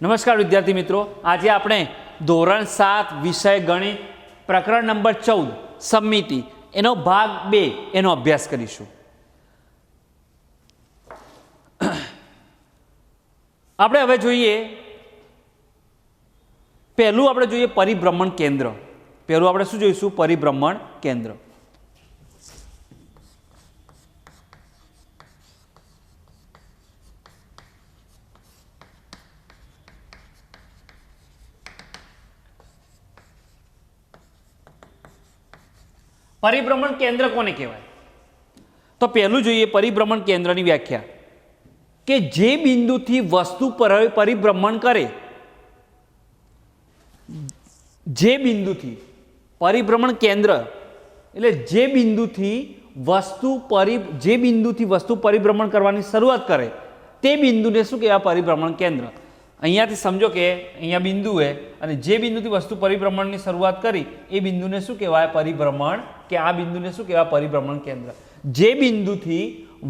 નમસ્કાર વિદ્યાર્થી મિત્રો, આજે આપણે ધોરણ 7 વિષય ગણિત પ્રકરણ નંબર 14 સમમિતિ એનો ભાગ 2 એનો અભ્યાસ કરીશું। આપણે હવે જોઈએ પહેલું આપણે જોઈએ પરિભ્રમણ કેન્દ્ર। પહેલું આપણે શું જોઈશું? પરિભ્રમણ કેન્દ્ર। परिभ्रमण केंद्र कोने कहेवाय? तो पहलू જોઈએ परिभ्रमण केंद्રની વ્યાખ્યા કે જે બિંદુથી વસ્તુ પરિભ્રમણ કરે, જે બિંદુથી પરિભ્રમણ કેન્દ્ર એટલે જે બિંદુથી વસ્તુ પરિભ્રમણ કરવાની શરૂઆત કરે તે બિંદુને શું કહેવાય? પરિભ્રમણ કેન્દ્ર। અહીંયાથી સમજો કે અહીંયા બિંદુ છે અને જે બિંદુથી વસ્તુ પરિભ્રમણની શરૂઆત કરી એ બિંદુને શું કહેવાય? પરિભ્રમણ કે આ બિંદુને શું કહેવાય? પરિભ્રમણ કેન્દ્ર। જે બિંદુથી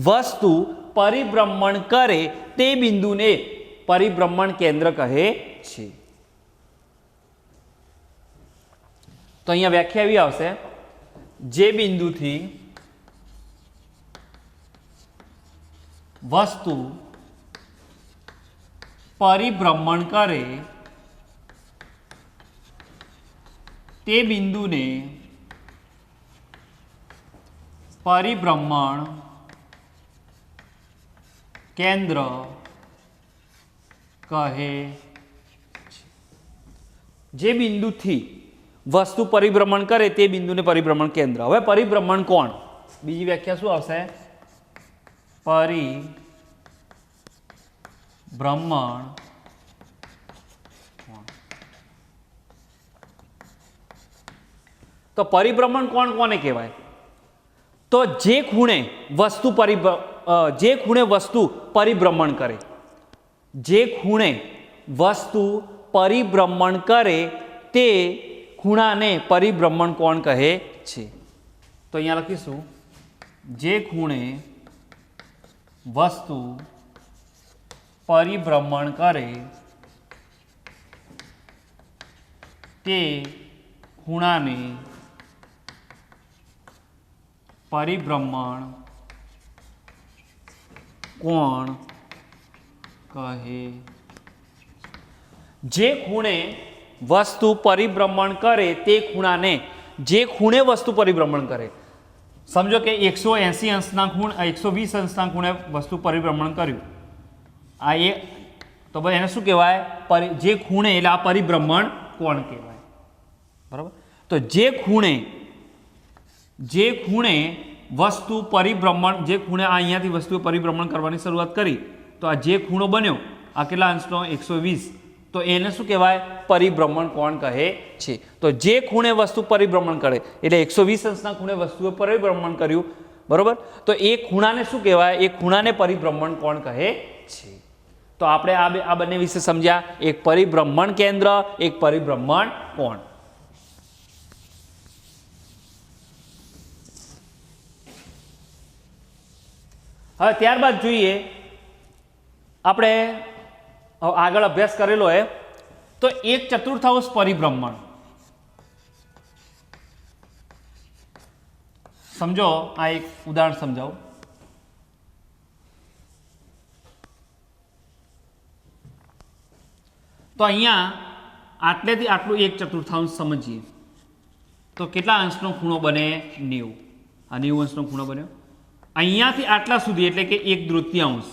વસ્તુ પરિભ્રમણ કરે તે બિંદુને પરિભ્રમણ કેન્દ્ર કહે છે। તો અહીંયા વ્યાખ્યા એવી આવશે, જે બિંદુથી વસ્તુ परिभ्रमण करे ते बिंदुने परिभ्रमण केंद्र कहे। जे बिंदुथी वस्तु परिभ्रमण करे ते बिंदुने परिभ्रमण केंद्र। हवे परिभ्रमण कोण? बीजी व्याख्या शुं आवशे? परिभ्रमण कोण। तो परिभ्रमण कोण कोने कहेवाय? तो जे खूणे वस्तु परिभ्रमण करे, जे खूणे वस्तु परिभ्रमण करे ते खूणाने परिभ्रमण कोण कहे छे। तो अहींया लखीशुं, जे खूणे वस्तु परिभ्रमण करे ते खूणाने परिभ्रमण कोण कहे। जे खूणे वस्तु परिभ्रमण करे ते खूणाने, जे खूणे वस्तु परिभ्रमण करे, समझो कि 180 अंशना खूण 120 अंशना खूणे वस्तु परिभ्रमण कर्युं, आ ए तो भाई एने शुं कहेवाय? जे खूणे એટલે આ પરિભ્રમણ કોણ કહેવાય, બરાબર। તો જે ખૂણે વસ્તુ પરિભ્રમણ, જે ખૂણે આ અહીંયાથી વસ્તુ પરિભ્રમણ કરવાની શરૂઆત કરી તો આ જે ખૂણો બન્યો આ કેટલા અંશનો? 120, તો એને શું કહેવાય? પરિભ્રમણ કોણ કહે છે। તો જે ખૂણે વસ્તુ પરિભ્રમણ કરે એટલે 120 અંશના ખૂણે વસ્તુએ પરિભ્રમણ કર્યું, બરોબર। તો એ ખૂણાને શું કહેવાય? એ ખૂણાને પરિભ્રમણ કોણ કહે છે। तो आपणे आ बने विषय समझ्या, एक परिभ्रमण केंद्र, एक परिभ्रमण कोण। हवे त्यारबाद जोईए आपणे आगळ अभ्यास करेलो है तो एक चतुर्थांश परिभ्रमण। समझो, आ एक उदाहरण समझाओ। तो अहींया आटलेथी आटलू एक चतुर्थांश समझीए तो केटला अंशनो खूणो बने? 90। आ 90 अंशनो खूणो बन्यो। अहींयाथी आटला सुधी एटले के एक तृतीयांश,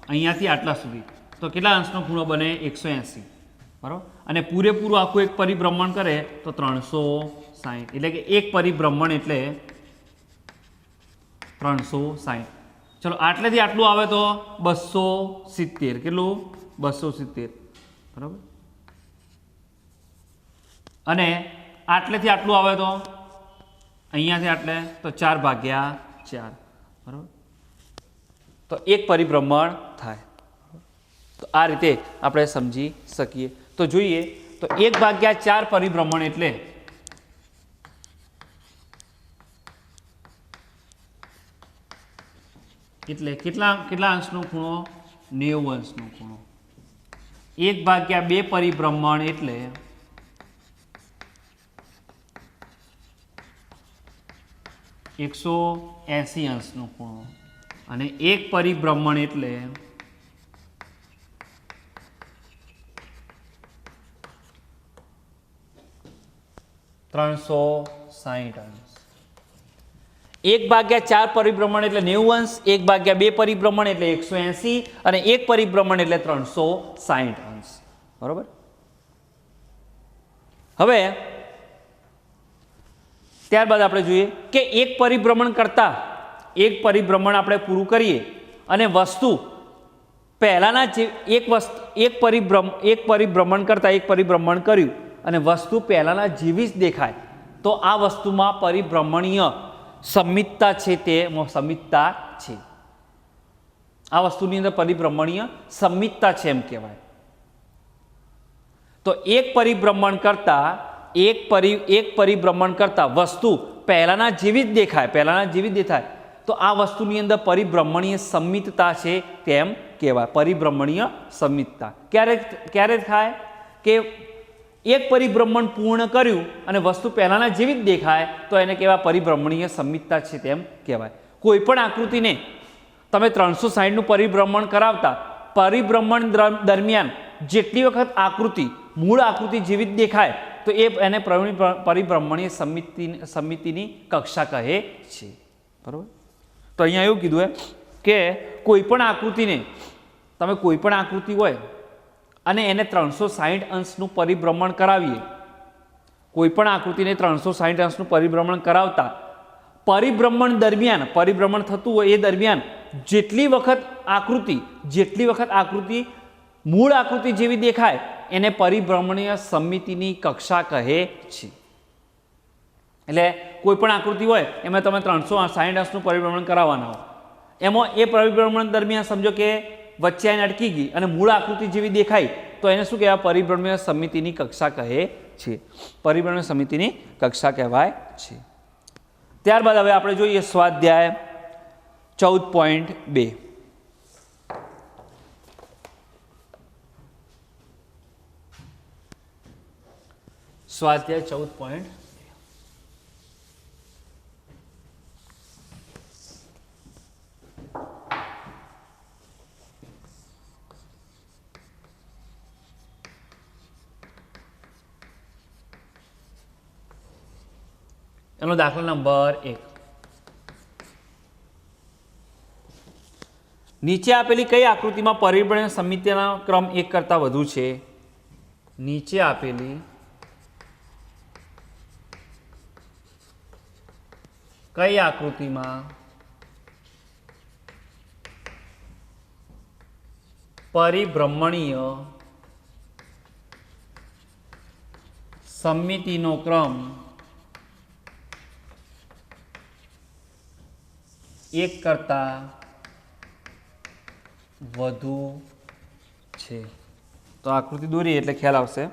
अहींयाथी आटला सुधी तो केटला अंशनो खूणो बने? 180, बराबर। अने पूरेपूरुं आखुं एक परिभ्रमण करे तो 360, एटले के एक परिभ्रमण एटले 360। चलो आटलेथी आटलू आवे तो 270, केटलुं? 270, बराबर। અને આટલેથી આટલું આવે તો અહીંયાથી આટલે તો 4/4, બરાબર। તો એક પરિભ્રમણ થાય। તો આ રીતે આપણે સમજી શકીએ। તો જોઈએ તો 1/4 પરિભ્રમણ એટલે કેટલા અંશનો ખૂણો? 90 અંશનો ખૂણો। 1/2 પરિભ્રમણ એટલે 180 અંશનો ખૂણો અને 1 પરિભ્રમણ એટલે 360 અંશ. 1/4 પરિભ્રમણ એટલે 90 અંશ, 1/2 પરિભ્રમણ એટલે 180 અને 1 પરિભ્રમણ એટલે 360 અંશ. બરોબર. હવે ત્યારબાદ આપણે જોઈએ કે એક પરિભ્રમણ કરતા એક પરિભ્રમણ આપણે પૂરું કરીએ અને વસ્તુ પહેલાના જે એક પરિભ્રમણ કરતા એક પરિભ્રમણ કર્યું અને વસ્તુ પહેલાના જેવી જ દેખાય તો આ વસ્તુમાં પરિભ્રમણીય સમિતતા છે, તે સમિતતા છે. આ વસ્તુની અંદર પરિભ્રમણીય સમિતતા છે એમ કહેવાય. તો એક પરિભ્રમણ કરતા એક પરિભ્રમણ કરતા વસ્તુ પહેલાના જેવી જ દેખાય તો આ વસ્તુની અંદર પરિભ્રમણીય સમિતતા છે તેમ કહેવાય. પરિભ્રમણીય સમિતતા ક્યારે થાય કે એક પરિભ્રમણ પૂર્ણ કર્યું અને વસ્તુ પહેલાના જેવી જ દેખાય તો એને કહેવાય પરિભ્રમણીય સમિતતા છે તેમ કહેવાય. કોઈ પણ આકૃતિને તમે 360નું પરિભ્રમણ કરાવતા પરિભ્રમણ દરમિયાન જેટલી વખત આકૃતિ મૂળ આકૃતિ જેવી જ દેખાય તો એને પરિભ્રમણીય સમિતિની કક્ષા કહે છે. બરાબર. તો અહીંયા એવું કીધું કે કોઈ પણ આકૃતિને તમે કોઈ પણ આકૃતિ હોય અને એને 360 અંશનું પરિભ્રમણ કરાવીએ, કોઈ પણ આકૃતિને 360 અંશનું પરિભ્રમણ કરાવતા પરિભ્રમણ દરમિયાન પરિભ્રમણ થતું હોય એ દરમિયાન જેટલી વખત આકૃતિ મૂળ આકૃતિ જેવી દેખાય એને પરિભ્રમણીય સમિતિની કક્ષા કહે છે. એટલે કોઈ પણ આકૃતિ હોય એમાં તમે 360 અંશનું પરિભ્રમણ કરાવવાના હોય, એમાં એ પરિભ્રમણ દરમિયાન સમજો કે વચ્ચે આને અટકી ગઈ અને મૂળ આકૃતિ જેવી દેખાય તો એને શું કહેવાય? પરિભ્રમણીય સમિતિની કક્ષા કહે છે. પરિભ્રમણીય સમિતિની કક્ષા કહેવાય છે. ત્યારબાદ હવે આપણે જોઈએ સ્વાધ્યાય 14.2. સ્વાધ્યાય 14. એનો દાખલા નંબર 1. નીચે આપેલી કઈ આકૃતિમાં પરિભ્રમણીય સમિતિના ક્રમ 1 કરતાં વધુ છે? નીચે આપેલી કઈ આકૃતિમાં પરિભ્રમણીય સમિતિનો ક્રમ 1 કરતાં વધુ છે? તો આકૃતિ દોરીએ એટલે ખ્યાલ આવશે.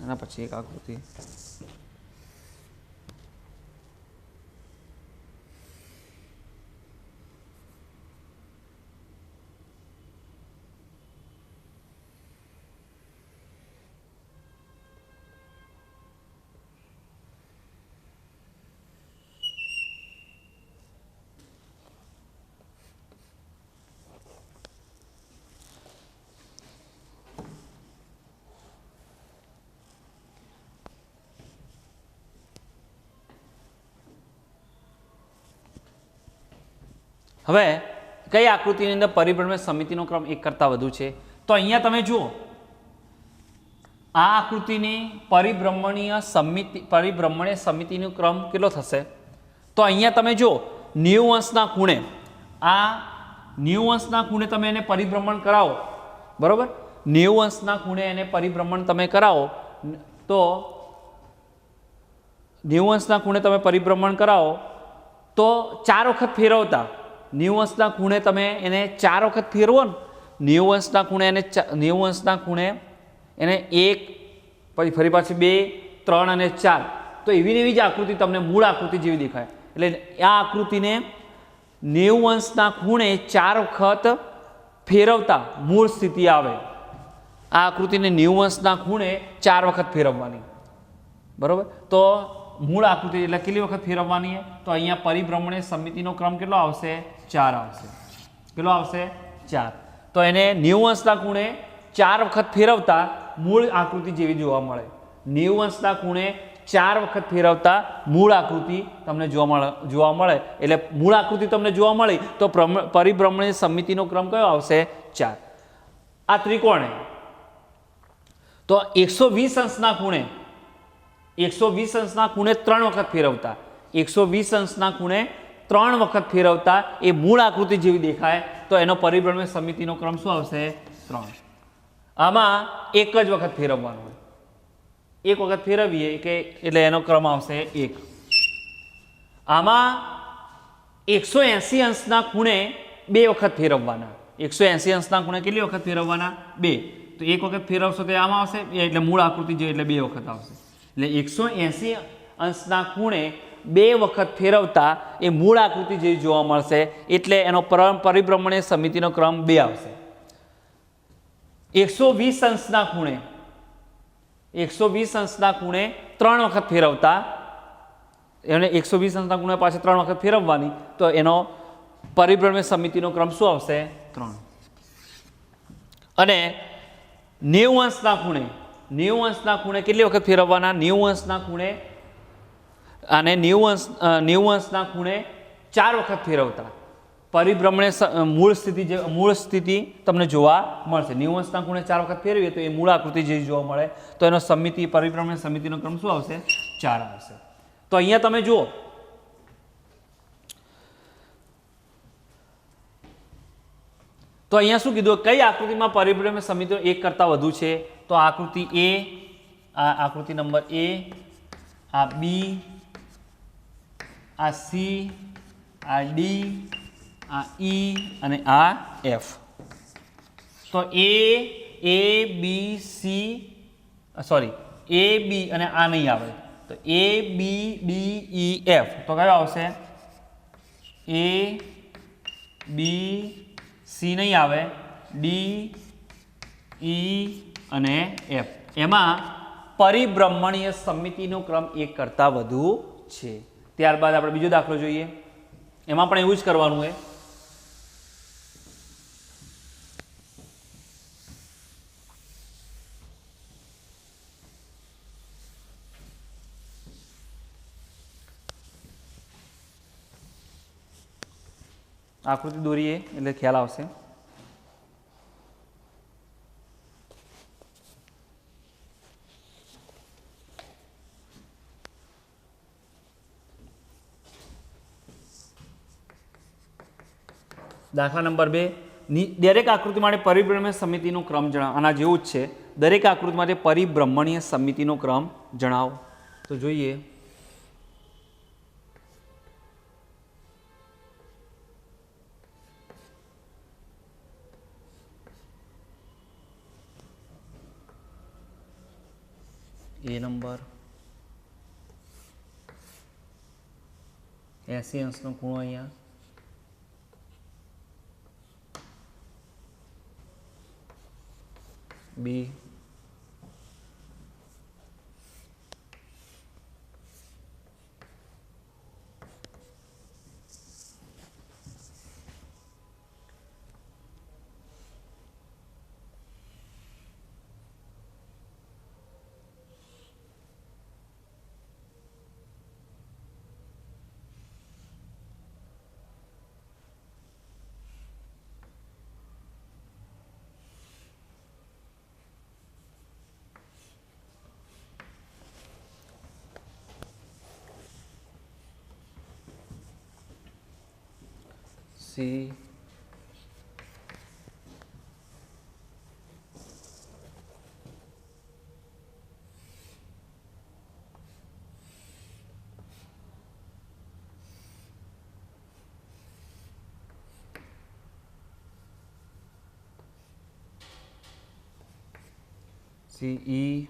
એના પછી એક આકૃતિ હવે કઈ આકૃતિની અંદર પરિભ્રમણીય સમિતિનો ક્રમ 1 કરતાં વધુ છે? તો અહીંયા તમે જુઓ આ આકૃતિની પરિભ્રમણીય સમિતિનો ક્રમ કેટલો થશે? તો અહીંયા તમે જો 90 અંશના ખૂણે, આ 90 અંશના ખૂણે તમે એને પરિભ્રમણ કરાવો, બરોબર? 90 અંશના ખૂણે એને પરિભ્રમણ તમે કરાવો તો 90 અંશના ખૂણે તમે પરિભ્રમણ કરાવો તો 4 વખત ફેરવતા 90 અંશના ખૂણે તમે એને 4 વખત ફેરવો ને, 90 અંશના ખૂણે એને 90 અંશના ખૂણે એને 1, પછી ફરી પાછી 2, 3 અને 4, તો એવી ને એવી જ આકૃતિ તમને મૂળ આકૃતિ જેવી દેખાય. એટલે આ આકૃતિને 90 અંશના ખૂણે 4 વખત ફેરવતા મૂળ સ્થિતિ આવે. આ આકૃતિને 90 અંશના ખૂણે 4 વખત ફેરવવાની, બરોબર? તો મૂળ આકૃતિ એટલે કેટલી વખત ફેરવવાની? તો અહીંયા પરિભ્રમણીય સમિતિનો ક્રમ કેટલો આવશે? 4 આવશે. કેટલો આવશે? 4. તો એને 90 અંશના ખૂણે 4 વખત ફેરવતા મૂળ આકૃતિ જેવી જોવા મળે. 90 અંશના ખૂણે 4 વખત ફેરવતા મૂળ આકૃતિ તમને જોવા મળે. એટલે મૂળ આકૃતિ તમને જોવા મળી તો પરિભ્રમણીય સમિતિનો ક્રમ કયો આવશે? 4. આ ત્રિકોણ તો 120 અંશના ખૂણે 120 અંશના ખૂણે 3 વખત ફેરવતા, 120 અંશના ખૂણે 3 વખત ફેરવતા એ મૂળ આકૃતિ જેવી દેખાય તો એનો પરિભ્રમણીય સમિતિનો ક્રમ શું આવશે? 3. આમાં એક જ વખત ફેરવવાનું હોય, એક વખત ફેરવીએ કે એટલે એનો ક્રમ આવશે 1. આમાં 180 અંશના ખૂણે 2 વખત ફેરવવાના. 180 અંશના ખૂણે કેટલી વખત ફેરવવાના? 2. તો એક વખત ફેરવશો તો આમાં આવશે એટલે મૂળ આકૃતિ જેવી, એટલે 2 વખત આવશે. એટલે 180 અંશના ખૂણે 2 વખત ફેરવતા એ મૂળ આકૃતિ જેવી જોવા મળશે. એટલે એનો પરિભ્રમણીય સમિતિનો ક્રમ 2 આવશે. 120 અંશના ખૂણે 120 અંશના ખૂણે 3 વખત ફેરવતા, એને 120 અંશના ખૂણે પાછળ 3 વખત ફેરવવાની તો એનો પરિભ્રમણીય સમિતિનો ક્રમ શું આવશે? 3. અને 90 અંશના ખૂણે 90 અંશના ખૂણે કેટલી વખત ફેરવવાના? 90 અંશના ખૂણે અને 90 અંશના ખૂણે 4 વખત ફેરવતા પરિભ્રમણીય મૂળ સ્થિતિ તમને જોવા મળશે. 90 અંશના ખૂણે 4 વખત ફેરવીએ તો એ મૂળ આકૃતિ જેવી જોવા મળે તો એનો પરિભ્રમણીય સમિતિનો ક્રમ શું આવશે? 4 આવશે. તો અહીંયા તમે જુઓ તો અહીંયા શું કીધું? કઈ આકૃતિમાં પરિભ્રમણીય સમિતિનો 1 કરતાં વધુ છે? તો આકૃતિ A, આ આકૃતિ નંબર A, આ B, આ C, આ D, આ E અને આ F. તો A, B, C, sorry A, B અને આ નહીં આવે તો A, B, D, E, F. તો કયો આવશે? A, B, C નહીં આવે, D, E અને F. એમાં પરિભ્રમણીય સમિતિનો ક્રમ 1 કરતાં વધુ છે. ત્યારબાદ આપણે બીજો દાખલો જોઈએ. એમાં પણ એવું જ કરવાનું છે. આકૃતિ દોરીએ એટલે ખ્યાલ આવશે. દાખલા નંબર 2. દરેક આકૃતિ માટે પરિભ્રમણીય સમિતિનો ક્રમ જણાવો. આના જેવું જ છે. દરેક આકૃતિ માટે પરિભ્રમણીય સમિતિનો ક્રમ જણાવો. તો જોઈએ. A નંબર 80 અંશનો ખૂણો અહીંયા, B, સી CE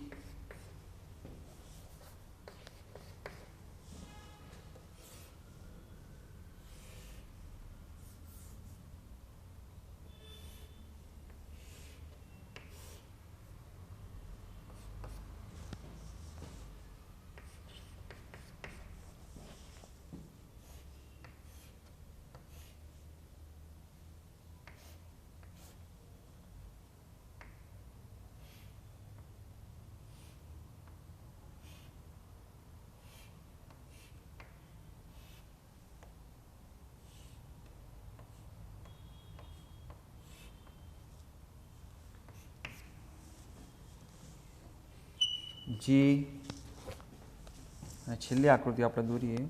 જી છેલ્લી આકૃતિ આપણે દોરીએ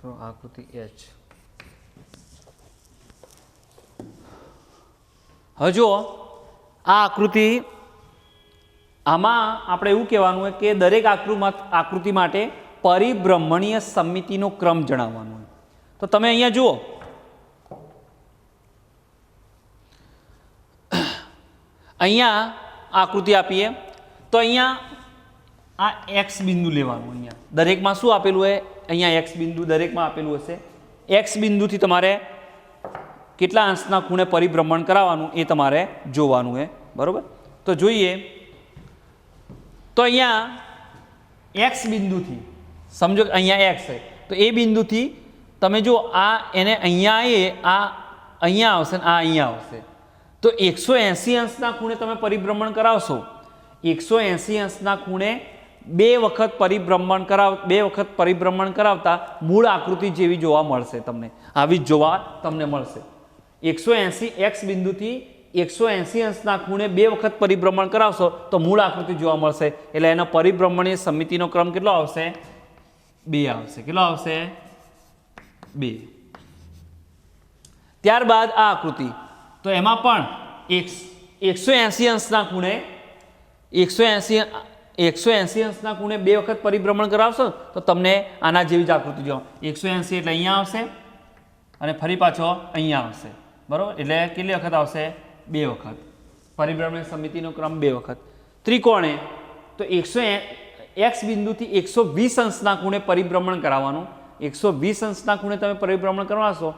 તો આકૃતિ H. હવે જુઓ આ આકૃતિ આમાં આપણે એવું કહેવાનું હોય કે દરેક આકૃતિ માટે પરિભ્રમણીય સમિતિનો ક્રમ જણાવવાનો હોય. તો તમે અહીંયા જુઓ અહીંયા આકૃતિ આપીએ તો અહીંયા આ x બિંદુ લેવાનું. અહીંયા દરેકમાં શું આપેલું હોય અહીંયા x બિંદુ દરેકમાં આપેલું હશે. x બિંદુથી તમારે કેટલા અંશના ખૂણે પરિભ્રમણ કરાવવાનું એ તમારે જોવાનું છે બરાબર. તો જોઈએ તો અહીંયા x બિંદુથી સમજો કે અહીંયા x છે તો એ બિંદુથી તમે જો આ એને અહીંયા આ અહીંયા આવશે ને આ અહીંયા આવશે તો 180 અંશના ખૂણે તમે પરિભ્રમણ કરાવશો. 180 અંશના ખૂણે બે વખત પરિભ્રમણ કરાવતા મૂળ આકૃતિ જેવી જોવા મળશે તમને. આવી જ જોવા તમને મળશે. 180 x બિંદુથી 180 અંશના ખૂણે બે વખત પરિભ્રમણ કરાવશો તો મૂળ આકૃતિ જોવા મળશે. એટલે એનો પરિભ્રમણીય સમિતિનો ક્રમ કેટલો આવશે? 2 આવશે. કેટલો આવશે? 2. ત્યારબાદ આ આકૃતિ તો એમાં પણ 180 અંશના ખૂણે 180 અંશના ખૂણે બે વખત પરિભ્રમણ કરાવશો તો તમને આના જેવી જ આકૃતિ જોવા. 180 એટલે અહીંયા આવશે અને ફરી પાછો અહીંયા આવશે બરાબર. એટલે કેટલી વખત આવશે? 2 વખત. પરિભ્રમણ સમિતિનો ક્રમ 2 વખત. ત્રિકોણે તો x બિંદુથી 120 અંશના ખૂણે પરિભ્રમણ કરાવવાનું. 120 અંશના ખૂણે તમે પરિભ્રમણ કરવાશો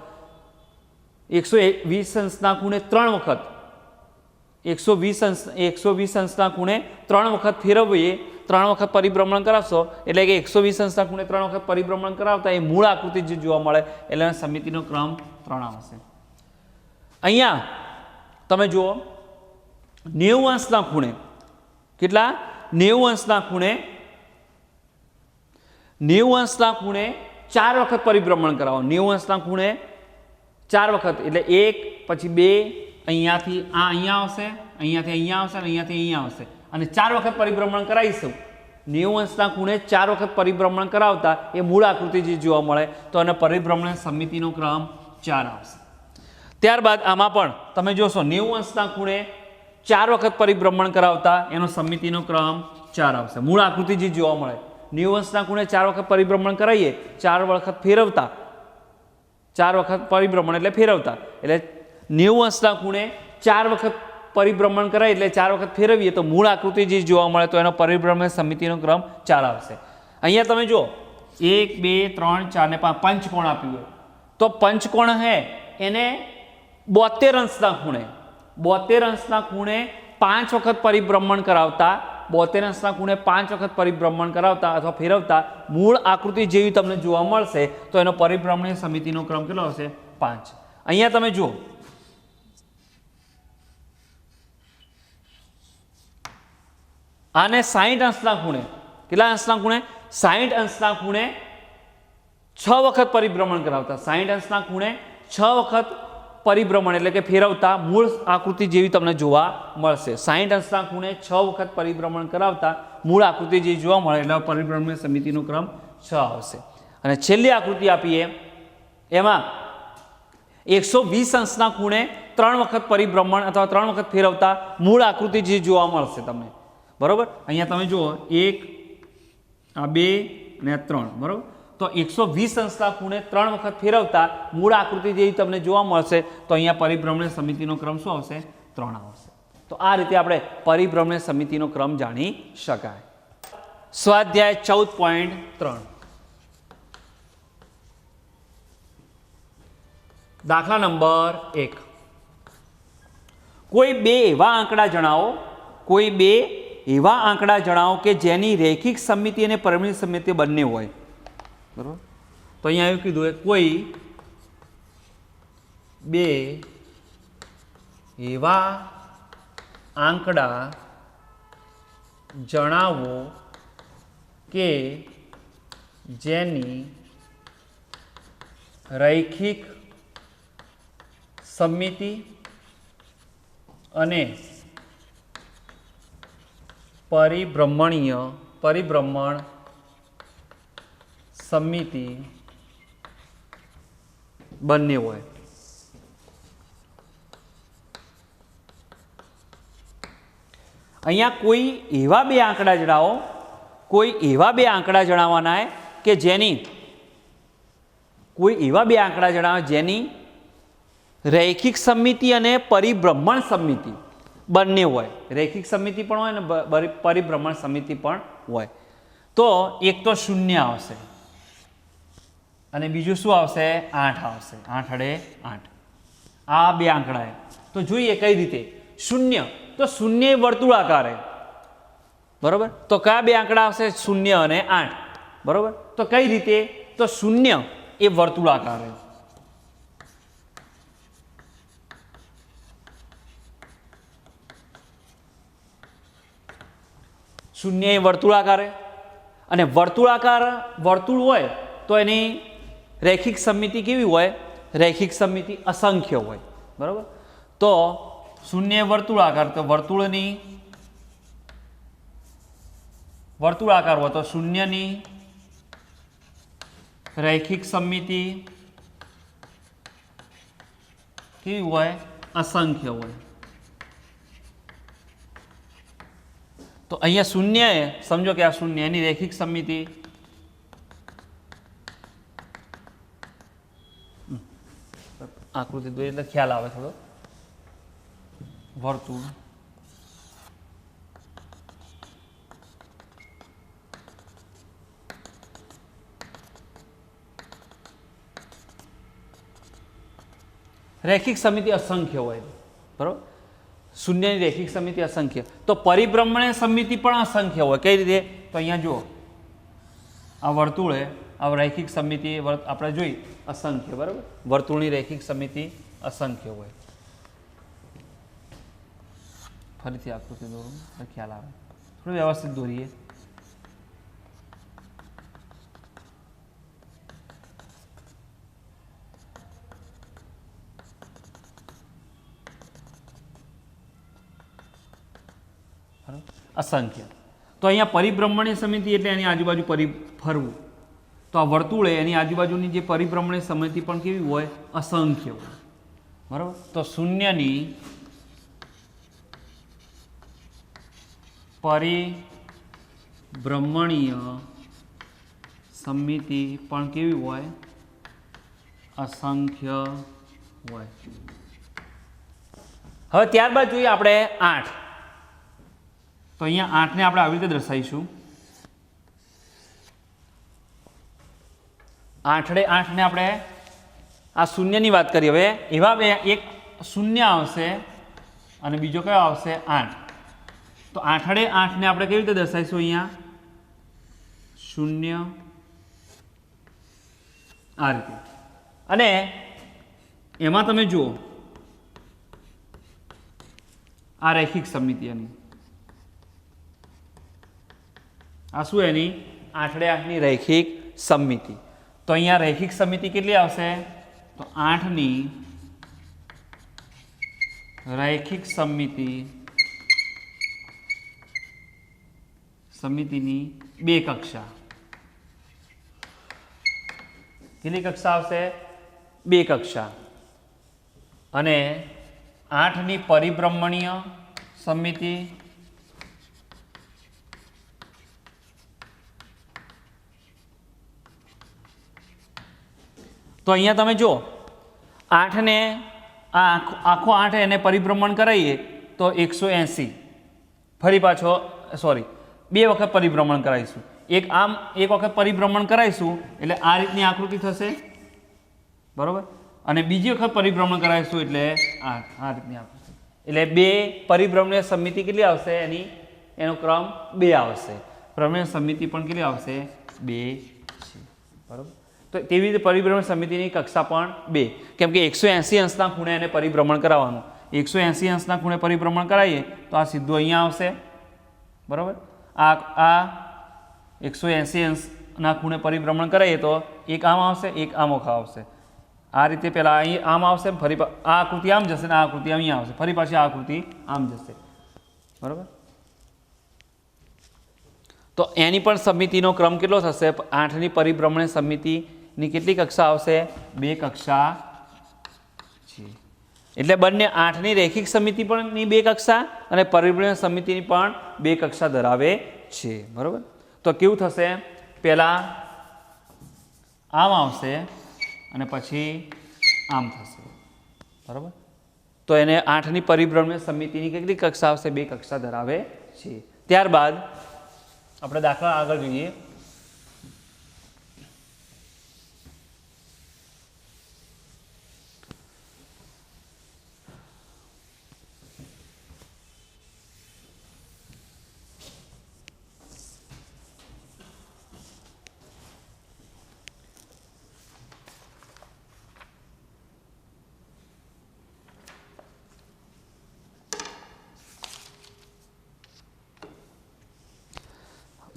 120 અંશના ખૂણે 3 વખત 120 અંશના ખૂણે 3 વખત ફેરવીએ 3 વખત પરિભ્રમણ કરાવશો એટલે કે 120 અંશના ખૂણે 3 વખત પરિભ્રમણ કરાવતા એ મૂળ આકૃતિ જે જોવા મળે એટલે સમિતિનો ક્રમ 3 આવશે. અહીંયા તમે જુઓ 90 અંશના ખૂણે કેટલા 90 અંશના ખૂણે 90 અંશના ખૂણે 4 વખત પરિભ્રમણ કરાવો 90 અંશના ખૂણે 4 વખત એટલે 1 પછી 2 અહીંયાથી આ અહીંયા આવશે અહીંયાથી અહીંયા આવશે અને અહીંયાથી અહીંયા આવશે અને 4 વખત પરિભ્રમણ કરાવીશું 90 અંશના ખૂણે 4 વખત પરિભ્રમણ કરાવતા એ મૂળ આકૃતિ જે જોવા મળે તો અને પરિભ્રમણ સમિતિનો ક્રમ 4 આવશે. ત્યારબાદ આમાં પણ તમે જોશો 90 અંશના ખૂણે 4 વખત પરિભ્રમણ કરાવતા એનો સમિતિનો ક્રમ 4 આવશે. મૂળ આકૃતિ જે જોવા મળે 90 અંશના ખૂણે 4 વખત પરિભ્રમણ કરાવીએ 4 વખત ફેરવતા 4 વખત પરિભ્રમણ એટલે ફેરવતા એટલે 90 અંશના ખૂણે 4 વખત પરિભ્રમણ કરાય એટલે 4 વખત ફેરવીએ તો મૂળ આકૃતિ જે જોવા મળે તો એનો પરિભ્રમણ સમિતિનો ક્રમ 4 આવશે. અહીંયા તમે જુઓ 1 2 3 4 ને 5 પંચકોણ આપ્યું હોય તો પંચકોણ હે એને 72 અંશના ખૂણે 72 અંશના ખૂણે 5 વખત પરિભ્રમણ કરાવતા 72 અંશના ખૂણે 5 વખત પરિભ્રમણ કરાવતા અથવા ફેરવતા મૂળ આકૃતિ જેવી તમને જોવા મળશે તો એનો પરિભ્રમણ સમિતિનો ક્રમ કેટલો આવશે 5. અહીંયા તમે જુઓ આને 60 અંશના ખૂણે કેટલા અંશના ખૂણે 60 અંશના ખૂણે 6 વખત પરિભ્રમણ કરાવતા 60 અંશના ખૂણે 6 વખત પરિભ્રમણ એટલે કે ફેરવતા મૂળ આકૃતિ જેવી તમને જોવા મળશે. 60 અંશના ખૂણે 6 વખત પરિભ્રમણ કરાવતા મૂળ આકૃતિ જે જોવા મળે એટલે પરિભ્રમણ સમિતિનો ક્રમ 6 આવશે. અને છેલ્લી આકૃતિ આપીએ એમાં 120 અંશના ખૂણે 3 વખત પરિભ્રમણ અથવા 3 વખત ફેરવતા મૂળ આકૃતિ જે જોવા મળશે તમને બરોબર. અહીંયા તમે જુઓ 1 આ 2 ને 3 બરોબર તો 120 અંશના ખૂણે 3 વખત ફેરવતા મૂળ આકૃતિ જેવી તમને જોવા મળશે તો અહીંયા પરિભ્રમણ સમિતિનો ક્રમ શું આવશે 3 આવશે. તો આ રીતે આપણે પરિભ્રમણ સમિતિનો ક્રમ જાણી શકાય. સ્વાધ્યાય 14.3 દાખલા નંબર 1 કોઈ બે એવા આંકડા જણાવો કે જેની રેખિક સમિતિ અને પરિભ્રમણ સમિતિ બંને હોય બરાબર. તો અહીંયા એવું કીધું કોઈ બે એવા આંકડા જણાવો કે જેની રૈખિક સમિતિ અને પરિભ્રમણ સમિતિ બંને હોય. અહીંયા કોઈ એવા બે આંકડા જણાવવાના કે જેની રૈખિક સમિતિ અને પરિભ્રમણ સમિતિ બંને હોય. રૈખિક સમિતિ પણ હોય અને પરિભ્રમણ સમિતિ પણ હોય. તો એક તો 0 આવશે અને બીજું શું આવશે 8 આવશે 8 અડે 8 આ બે આંકડા તો જોઈએ કઈ રીતે 0 તો 0 વર્તુળાકાર બરોબર. તો કયા બે આંકડા આવશે 0 અને 8 બરોબર. તો કઈ રીતે તો 0 એ વર્તુળાકાર 0 એ વર્તુળાકાર અને વર્તુળ હોય તો એની રૈખિક સમિતિ કેવી હોય રૈખિક સમિતિ અસંખ્ય હોય બરાબર. તો 0 એ વર્તુળાકાર તો વર્તુળાકાર હોય તો 0 ની રૈખિક સમિતિ કેવી હોય અસંખ્ય હોય. તો અહીંયા 0 સમજો કે આ 0 એની રૈખિક સમિતિ આકૃતિ દોરી એટલે ખ્યાલ આવે થોડો. વર્તુળ રૈખિક સમિતિ અસંખ્ય હોય બરાબર. 0 ની રૈખિક સમિતિ અસંખ્ય તો પરિભ્રમણ સમિતિ પણ અસંખ્ય હોય. કઈ રીતે તો અહીંયા જુઓ આ વર્તુળે આ રૈખિક સમિતિ આપણે જોઈ અસંખ્ય બરાબર. વર્તુળની રૈખિક સમિતિ અસંખ્ય હોય. ફરીથી આકૃતિ દોરું તો ખ્યાલ આવે, થોડું વ્યવસ્થિત દોરીએ. અસંખ્ય. તો અહીંયા પરિભ્રમણીય સમિતિ એટલે એની આજુબાજુ ફરવું. તો આ વર્તુળ એની આજુબાજુની જે પરિભ્રમણીય સમિતિ પણ કેવી હોય? અસંખ્ય હોય. બરાબર. તો શૂન્યની પરિભ્રમણીય સમિતિ પણ કેવી હોય? અસંખ્ય હોય. હવે ત્યારબાદ જોઈએ આપણે 8. તો અહીંયા 8ને આપણે આવી રીતે દર્શાવીશું. 8ને આપણે આ શૂન્યની વાત કરીએ. હવે એવા બે, એક શૂન્ય આવશે અને બીજો કયો આવશે? 8. તો 8ને આપણે કેવી રીતે દર્શાવીશું? અહીંયા શૂન્ય આ રીતે. અને એમાં તમે જુઓ આ રૈખિક સમિતિ એની, આ શું એની? 8ની રૈખિક સમિતિ. તો અહીંયા રૈખિક સમિતિ કેટલી આવશે? તો 8ની રૈખિક સમિતિની 2 કક્ષા. કેટલી કક્ષા આવશે? 2 કક્ષા. અને 8ની પરિભ્રમણીય સમિતિ તો અહીંયા તમે જુઓ 8ને આખો 8 એને પરિભ્રમણ કરાવીએ તો 180. ફરી પાછો સોરી 2 વખત પરિભ્રમણ કરાવીશું. એક વખત પરિભ્રમણ કરાવીશું એટલે આ રીતની આકૃતિ થશે. બરાબર. અને બીજી વખત પરિભ્રમણ કરાવીશું એટલે આ રીતની આકૃતિ. એટલે 2 પરિભ્રમણીય સમિતિ કેટલી આવશે? એનો ક્રમ 2 આવશે. ભ્રમણીય સમિતિ પણ કેટલી આવશે? 2 છે. બરાબર. તો તેવી રીતે પરિભ્રમણ સમિતિની કક્ષા પણ 2, કેમ કે 180 અંશના ખૂણે એને પરિભ્રમણ કરાવવાનું. 180 અંશના ખૂણે પરિભ્રમણ કરાવીએ તો આ સીધું અહીંયા આવશે. બરાબર. આ 180 અંશના ખૂણે પરિભ્રમણ કરાવીએ તો એક આમ આવશે, એક આમ આવશે. આ રીતે પહેલાં અહીં આમ આવશે, ફરી આ આકૃતિ આમ જશે ને આ આકૃતિ અહીંયા આવશે, ફરી પાછી આ આકૃતિ આમ જશે. બરાબર. તો એની પણ સમિતિનો ક્રમ કેટલો થશે? 8ની પરિભ્રમણ સમિતિની કેટલી કક્ષા આવશે? 2 કક્ષા છે. એટલે બંને 8ની રૈખિક સમિતિ પણની 2 કક્ષા અને પરિભ્રમણ સમિતિની પણ 2 કક્ષા ધરાવે છે. બરાબર. તો કેવું થશે? પહેલાં આમ આવશે અને પછી આમ થશે. બરાબર. તો એને 8ની પરિભ્રમણ સમિતિની કેટલી કક્ષા આવશે? 2 કક્ષા ધરાવે છે. ત્યારબાદ આપણે દાખલા આગળ જોઈએ.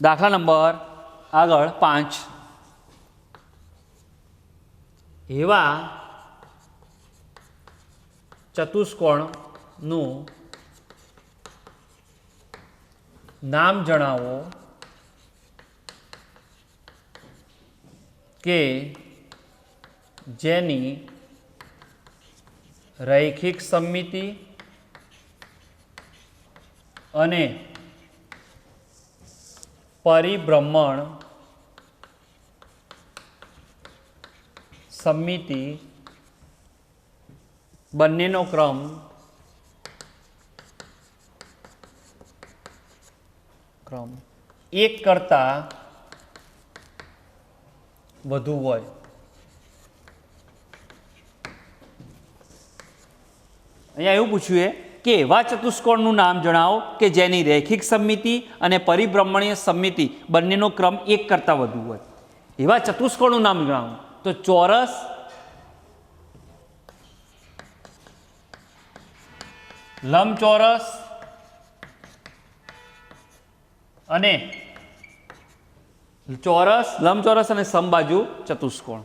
દાખલા નંબર આગળ 5. એવા ચતુષ્કોણનું નામ જણાવો કે જેની રૈખિક સમિતિ અને પરિભ્રમણ સમિતિ બંનેનો ક્રમ એક કરતાં વધુ હોય. અહીંયા એવું પૂછ્યું કે એવા ચતુષ્કોણનું નામ જણાવો કે જેની રૈખિક સમિતિ અને પરિભ્રમણીય સમિતિ બંનેનો ક્રમ 1 કરતાં વધુ હોય. એવા ચતુષ્કોણનું નામ જણાવો. તો ચોરસ, લંબચોરસ અને ચોરસ, લંબચોરસ અને સમબાજુ ચતુષ્કોણ.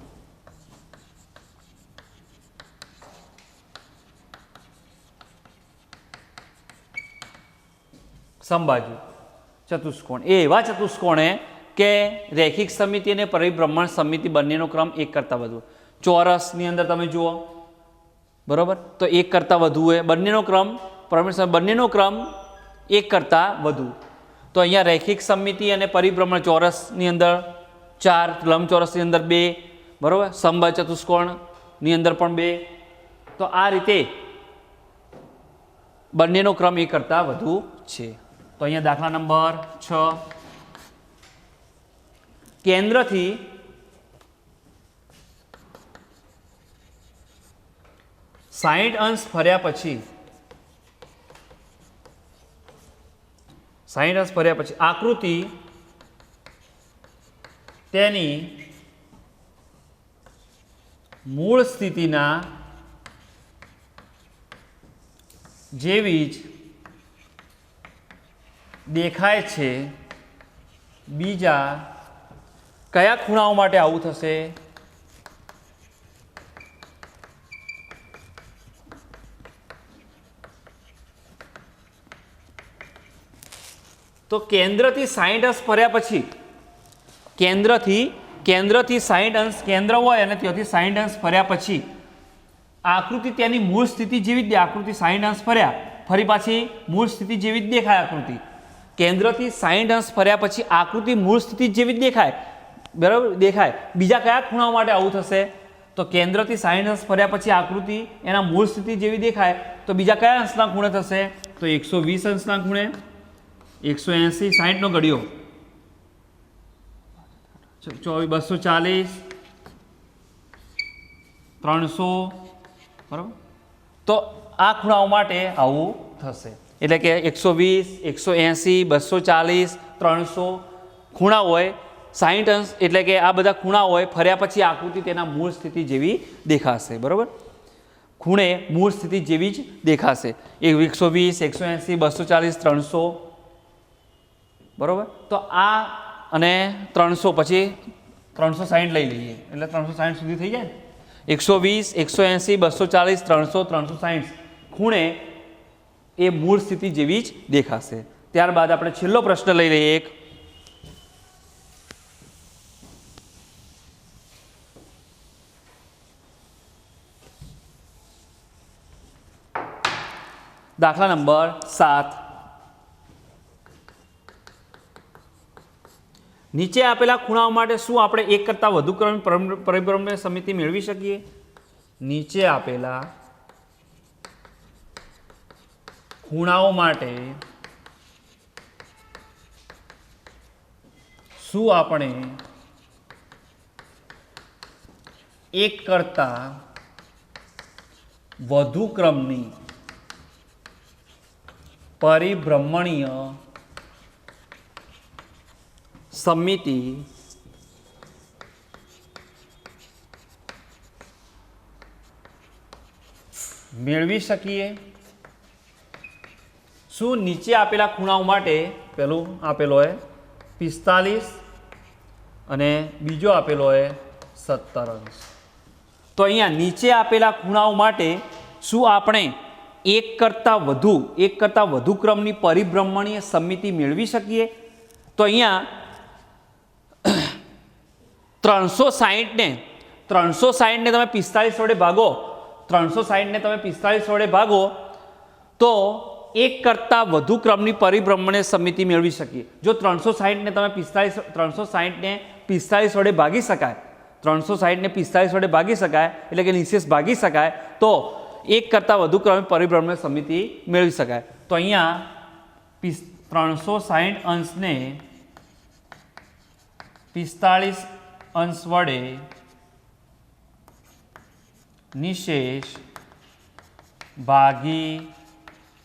સમબાજુ ચતુષ્કોણ એ એવા ચતુષ્કોણ કે રેખિક સમિતિ અને પરિભ્રમણ સમિતિ બંનેનો ક્રમ એક કરતાં વધુ. ચોરસની અંદર તમે જુઓ, બરોબર, તો એક કરતાં વધુ હોય, બંનેનો ક્રમ એક કરતાં વધુ. તો અહીંયા રેખિક સમિતિ અને પરિભ્રમણ ચોરસની અંદર 4, લંબચોરસની અંદર 2, બરોબર, સમબાજુ ચતુષ્કોણની અંદર પણ 2. તો આ રીતે બંનેનો ક્રમ એક કરતાં વધુ છે. તો અહીંયા દાખલા નંબર 6, કેન્દ્રથી સાઈઠ અંશ ફર્યા પછી આકૃતિ તેની મૂળ સ્થિતિના જેવી જ દેખાય છે. બીજા કયા ખૂણાઓ માટે આવું થશે? તો કેન્દ્રથી 60 અંશ ફર્યા પછી, કેન્દ્રથી 60 અંશ કેન્દ્ર હોય અને ત્યાંથી 60 અંશ ફર્યા પછી આકૃતિ તેની મૂળ સ્થિતિ જેવી જ આકૃતિ 60 અંશ ફર્યા ફરી પાછી મૂળ સ્થિતિ જેવી જ દેખાય. આકૃતિ કેન્દ્રથી 60 અંશ ફર્યા પછી આકૃતિ મૂળ સ્થિતિ જેવી જ દેખાય, બરાબર, દેખાય. બીજા કયા ખૂણાઓ માટે આવું થશે? તો કેન્દ્રથી 60 અંશ ફર્યા પછી આકૃતિ એના મૂળ સ્થિતિ જેવી દેખાય, તો બીજા કયા અંશના ખૂણે થશે? તો 120 અંશના ખૂણે, 180, 60 નો ઘડિયો, 240, 300, બરાબર. તો આ ખૂણાઓ માટે આવું થશે. એટલે કે 120, 180, 240, 300 ખૂણા હોય, 60 અંશ એટલે કે આ બધા ખૂણા હોય, ફર્યા પછી આકૃતિ તેના મૂળ સ્થિતિ જેવી દેખાશે, બરાબર. ખૂણે મૂળ સ્થિતિ જેવી જ દેખાશે. 120, 180, 240, 300, બરાબર. તો આ અને 300 પછી 360 લઈ લઈએ એટલે 360 સુધી થઈ જાય. 120, 180, 240, 300, 360 ખૂણે એ મૂળ સ્થિતિ જેવી જ દેખાશે. ત્યારબાદ આપણે છેલ્લો પ્રશ્ન લઈ લઈએ એક. દાખલા નંબર 7. નીચે આપેલા ખૂણાઓ માટે શું આપણે એક કરતાં વધુ પરિભ્રમણ સમિતિ મેળવી શકીએ? નીચે આપેલા ખૂણાઓ માટે શું આપણે એક કરતાં વધુ ક્રમની પરિભ્રમણીય સમિતિ મેળવી શકીએ? શું નીચે આપેલા ખૂણાઓ માટે પેલું આપેલો હોય 45 અને બીજો આપેલો હોય 17 અંશ. તો અહીંયા નીચે આપેલા ખૂણાઓ માટે શું આપણે એક કરતાં વધુ ક્રમની પરિભ્રમણીય સમિતિ મેળવી શકીએ? તો અહીંયા 360 ને તમે 45 વડે ભાગો, 360 ને તમે 45 વડે ભાગો તો એક કરતાં વધુ ક્રમની પરિભ્રમણીય સમિતિ મેળવી શકીએ. જો 360 ને 45 વડે ભાગી શકાય, 360 ને 45 વડે ભાગી શકાય એટલે કે નિશેષ ભાગી શકાય, તો એક કરતાં વધુ ક્રમની પરિભ્રમણીય સમિતિ મેળવી શકાય. તો અહીંયા 360 અંશને 45 અંશ વડે નિશેષ ભાગી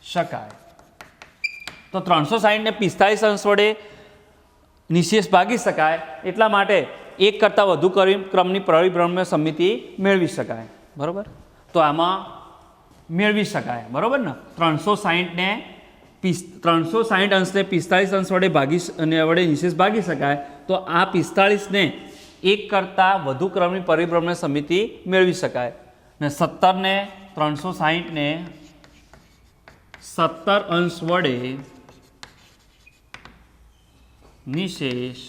શકાય. તો 360 ને 45 અંશ વડે નિશેષ ભાગી શકાય એટલા માટે એક કરતાં વધુ ક્રમની પરિભ્રમણીય સમિતિ મેળવી શકાય, બરાબર. તો આમાં મેળવી શકાય, બરાબર ને. 360 ને 360 અંશને 45 અંશ વડે નિશેષ ભાગી શકાય, તો આ 45ને 1 કરતાં વધુ ક્રમની પરિભ્રમણ સમિતિ મેળવી શકાય. ને 17ને 360ને 17 અંશ વડે નિશેષ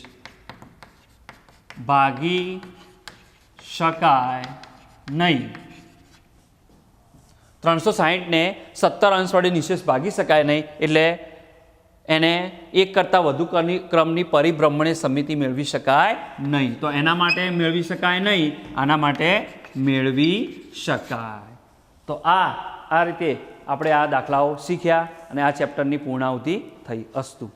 ભાગી શકાય નહીં. 360ને 17 અંશ વડે નિશેષ ભાગી શકાય નહીં એટલે એને 1 કરતાં વધુ ક્રમની પરિભ્રમણીય સમિતિ મેળવી શકાય નહીં. તો એના માટે મેળવી શકાય નહીં, આના માટે મેળવી શકાય. તો આ રીતે આપણે આ દાખલાઓ શીખ્યા અને આ ચેપ્ટરની પૂર્ણાહુતિ થઈ. અસ્તુ.